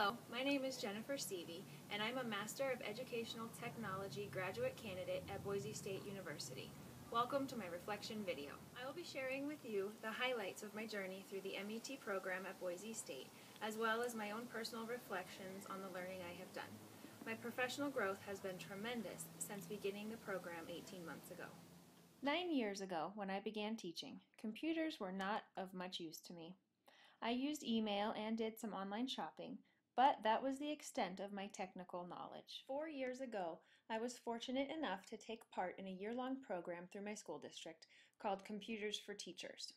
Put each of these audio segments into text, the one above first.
Hello, my name is Jennifer Seavey, and I'm a Master of Educational Technology graduate candidate at Boise State University. Welcome to my reflection video. I will be sharing with you the highlights of my journey through the MET program at Boise State, as well as my own personal reflections on the learning I have done. My professional growth has been tremendous since beginning the program 18 months ago. 9 years ago, when I began teaching, computers were not of much use to me. I used email and did some online shopping, but that was the extent of my technical knowledge. 4 years ago, I was fortunate enough to take part in a year-long program through my school district called Computers for Teachers.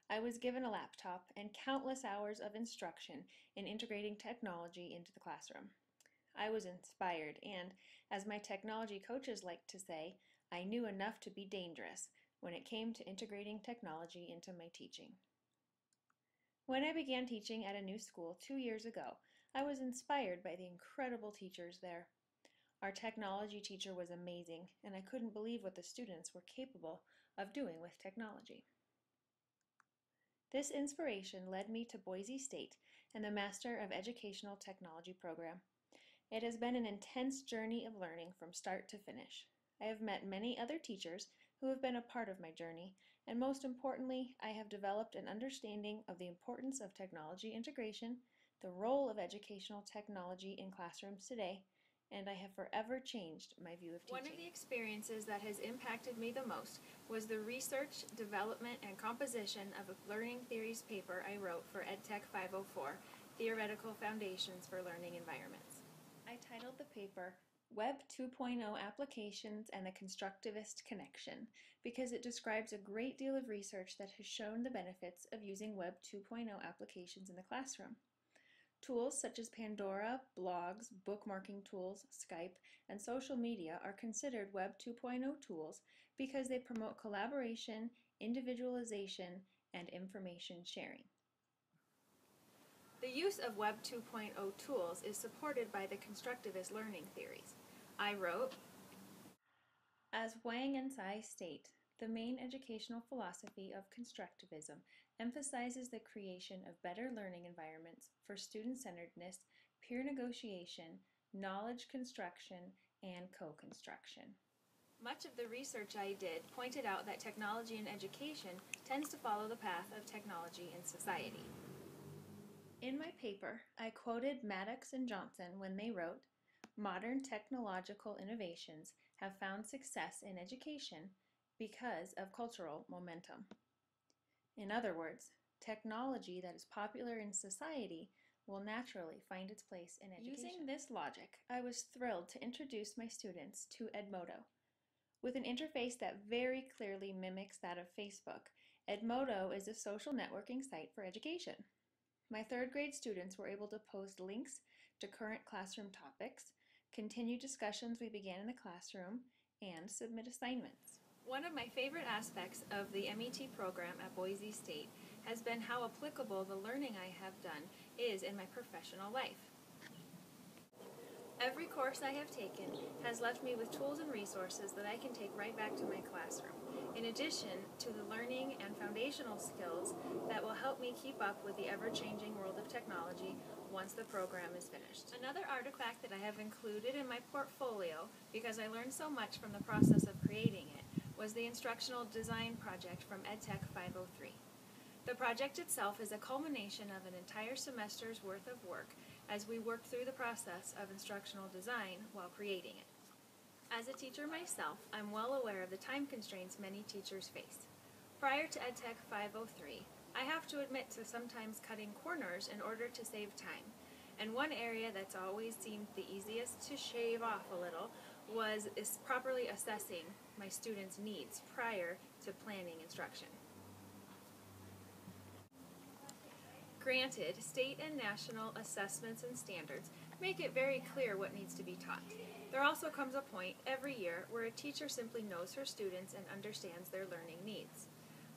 I was given a laptop and countless hours of instruction in integrating technology into the classroom. I was inspired and, as my technology coaches like to say, I knew enough to be dangerous when it came to integrating technology into my teaching. When I began teaching at a new school 2 years ago, I was inspired by the incredible teachers there. Our technology teacher was amazing, and I couldn't believe what the students were capable of doing with technology. This inspiration led me to Boise State and the Master of Educational Technology program. It has been an intense journey of learning from start to finish. I have met many other teachers who have been a part of my journey, and most importantly, I have developed an understanding of the importance of technology integration, the role of educational technology in classrooms today, and I have forever changed my view of teaching. One of the experiences that has impacted me the most was the research, development, and composition of a learning theories paper I wrote for EdTech 504, Theoretical Foundations for Learning Environments. I titled the paper Web 2.0 Applications and the Constructivist Connection because it describes a great deal of research that has shown the benefits of using Web 2.0 applications in the classroom. Tools such as Pandora, blogs, bookmarking tools, Skype, and social media are considered Web 2.0 tools because they promote collaboration, individualization, and information sharing. The use of Web 2.0 tools is supported by the constructivist learning theories. I wrote, as Wang and Tsai state, the main educational philosophy of constructivism emphasizes the creation of better learning environments for student-centeredness, peer negotiation, knowledge construction, and co-construction. Much of the research I did pointed out that technology in education tends to follow the path of technology in society. In my paper, I quoted Maddox and Johnson when they wrote, modern technological innovations have found success in education because of cultural momentum. In other words, technology that is popular in society will naturally find its place in education. Using this logic, I was thrilled to introduce my students to Edmodo. With an interface that very clearly mimics that of Facebook, Edmodo is a social networking site for education. My third grade students were able to post links to current classroom topics, continue discussions we began in the classroom, and submit assignments. One of my favorite aspects of the MET program at Boise State has been how applicable the learning I have done is in my professional life. Every course I have taken has left me with tools and resources that I can take right back to my classroom, in addition to the learning and foundational skills that will help me keep up with the ever-changing world of technology once the program is finished. Another artifact that I have included in my portfolio, because I learned so much from the process of creating it, was the instructional design project from EdTech 503. The project itself is a culmination of an entire semester's worth of work as we worked through the process of instructional design while creating it. As a teacher myself, I'm well aware of the time constraints many teachers face. Prior to EdTech 503, I have to admit to sometimes cutting corners in order to save time. And one area that's always seemed the easiest to shave off a little is properly assessing my students' needs prior to planning instruction. Granted, state and national assessments and standards make it very clear what needs to be taught. There also comes a point every year where a teacher simply knows her students and understands their learning needs.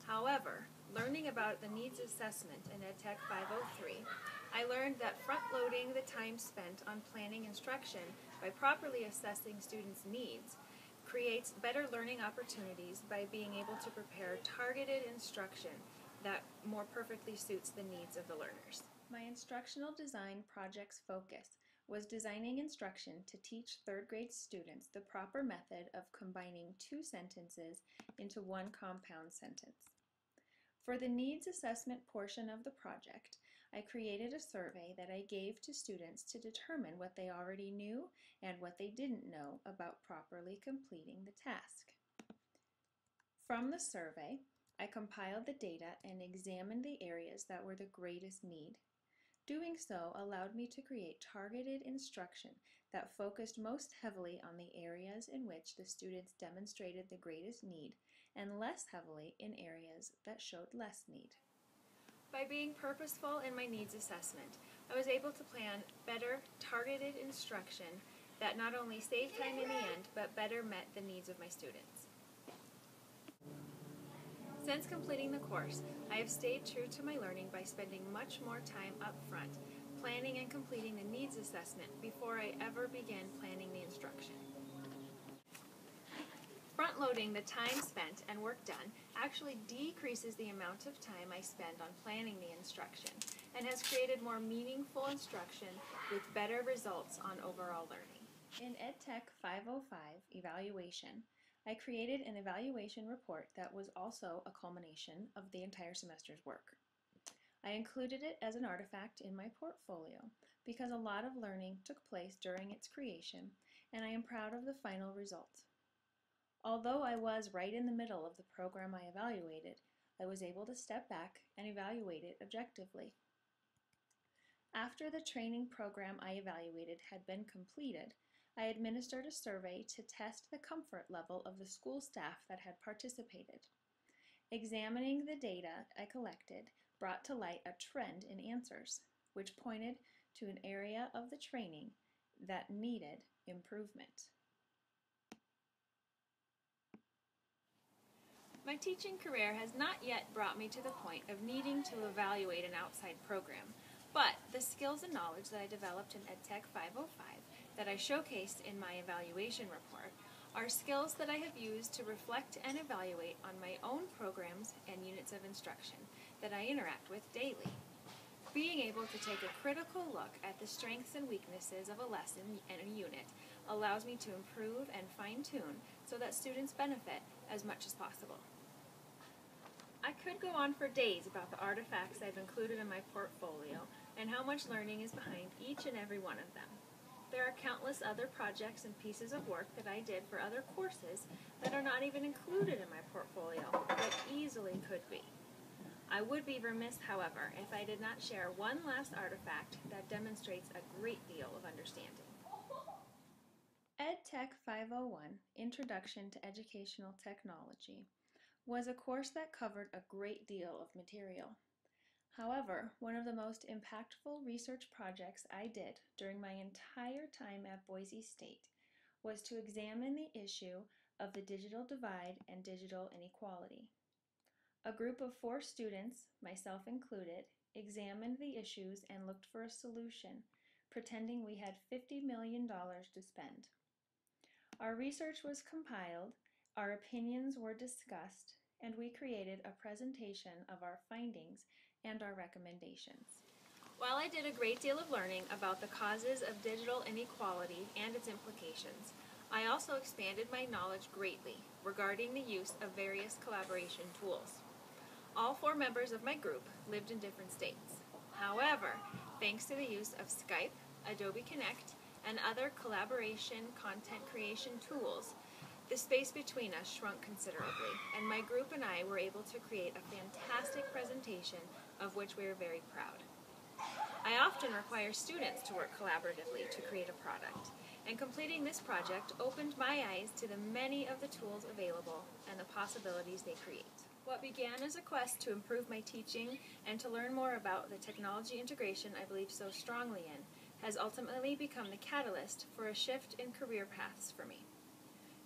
However, learning about the needs assessment in EdTech 503, I learned that front-loading the time spent on planning instruction by properly assessing students' needs creates better learning opportunities by being able to prepare targeted instruction that more perfectly suits the needs of the learners. My instructional design project's focus was designing instruction to teach third grade students the proper method of combining two sentences into one compound sentence. For the needs assessment portion of the project, I created a survey that I gave to students to determine what they already knew and what they didn't know about properly completing the task. From the survey, I compiled the data and examined the areas that were the greatest need. Doing so allowed me to create targeted instruction that focused most heavily on the areas in which the students demonstrated the greatest need and less heavily in areas that showed less need. By being purposeful in my needs assessment, I was able to plan better, targeted instruction that not only saved time in the end, but better met the needs of my students. Since completing the course, I have stayed true to my learning by spending much more time up front, planning and completing the needs assessment before I ever began planning the instruction. Front-loading the time spent and work done actually decreases the amount of time I spend on planning the instruction and has created more meaningful instruction with better results on overall learning. In EdTech 505 evaluation, I created an evaluation report that was also a culmination of the entire semester's work. I included it as an artifact in my portfolio because a lot of learning took place during its creation, and I am proud of the final result. Although I was right in the middle of the program I evaluated, I was able to step back and evaluate it objectively. After the training program I evaluated had been completed, I administered a survey to test the comfort level of the school staff that had participated. Examining the data I collected brought to light a trend in answers, which pointed to an area of the training that needed improvement. My teaching career has not yet brought me to the point of needing to evaluate an outside program, but the skills and knowledge that I developed in EdTech 505 that I showcased in my evaluation report are skills that I have used to reflect and evaluate on my own programs and units of instruction that I interact with daily. Being able to take a critical look at the strengths and weaknesses of a lesson and a unit allows me to improve and fine-tune so that students benefit as much as possible. I could go on for days about the artifacts I've included in my portfolio and how much learning is behind each and every one of them. There are countless other projects and pieces of work that I did for other courses that are not even included in my portfolio, but easily could be. I would be remiss, however, if I did not share one last artifact that demonstrates a great deal of understanding. EdTech 501, Introduction to Educational Technology, was a course that covered a great deal of material. However, one of the most impactful research projects I did during my entire time at Boise State was to examine the issue of the digital divide and digital inequality. A group of 4 students, myself included, examined the issues and looked for a solution, pretending we had $50 million to spend. Our research was compiled, our opinions were discussed, and we created a presentation of our findings and our recommendations. While I did a great deal of learning about the causes of digital inequality and its implications, I also expanded my knowledge greatly regarding the use of various collaboration tools. All 4 members of my group lived in different states. However, thanks to the use of Skype, Adobe Connect, and other collaboration content creation tools, the space between us shrunk considerably, and my group and I were able to create a fantastic presentation of which we are very proud. I often require students to work collaboratively to create a product, and completing this project opened my eyes to the many of the tools available and the possibilities they create. What began as a quest to improve my teaching and to learn more about the technology integration I believe so strongly in has ultimately become the catalyst for a shift in career paths for me.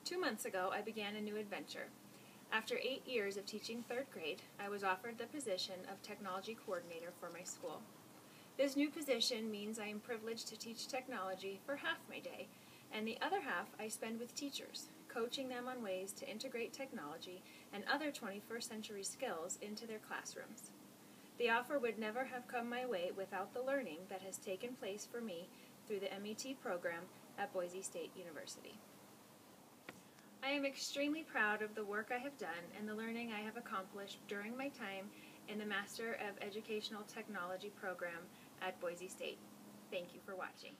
2 months ago, I began a new adventure. After 8 years of teaching 3rd grade, I was offered the position of technology coordinator for my school. This new position means I am privileged to teach technology for half my day, and the other half I spend with teachers, coaching them on ways to integrate technology and other 21st century skills into their classrooms. The offer would never have come my way without the learning that has taken place for me through the MET program at Boise State University. I am extremely proud of the work I have done and the learning I have accomplished during my time in the Master of Educational Technology program at Boise State. Thank you for watching.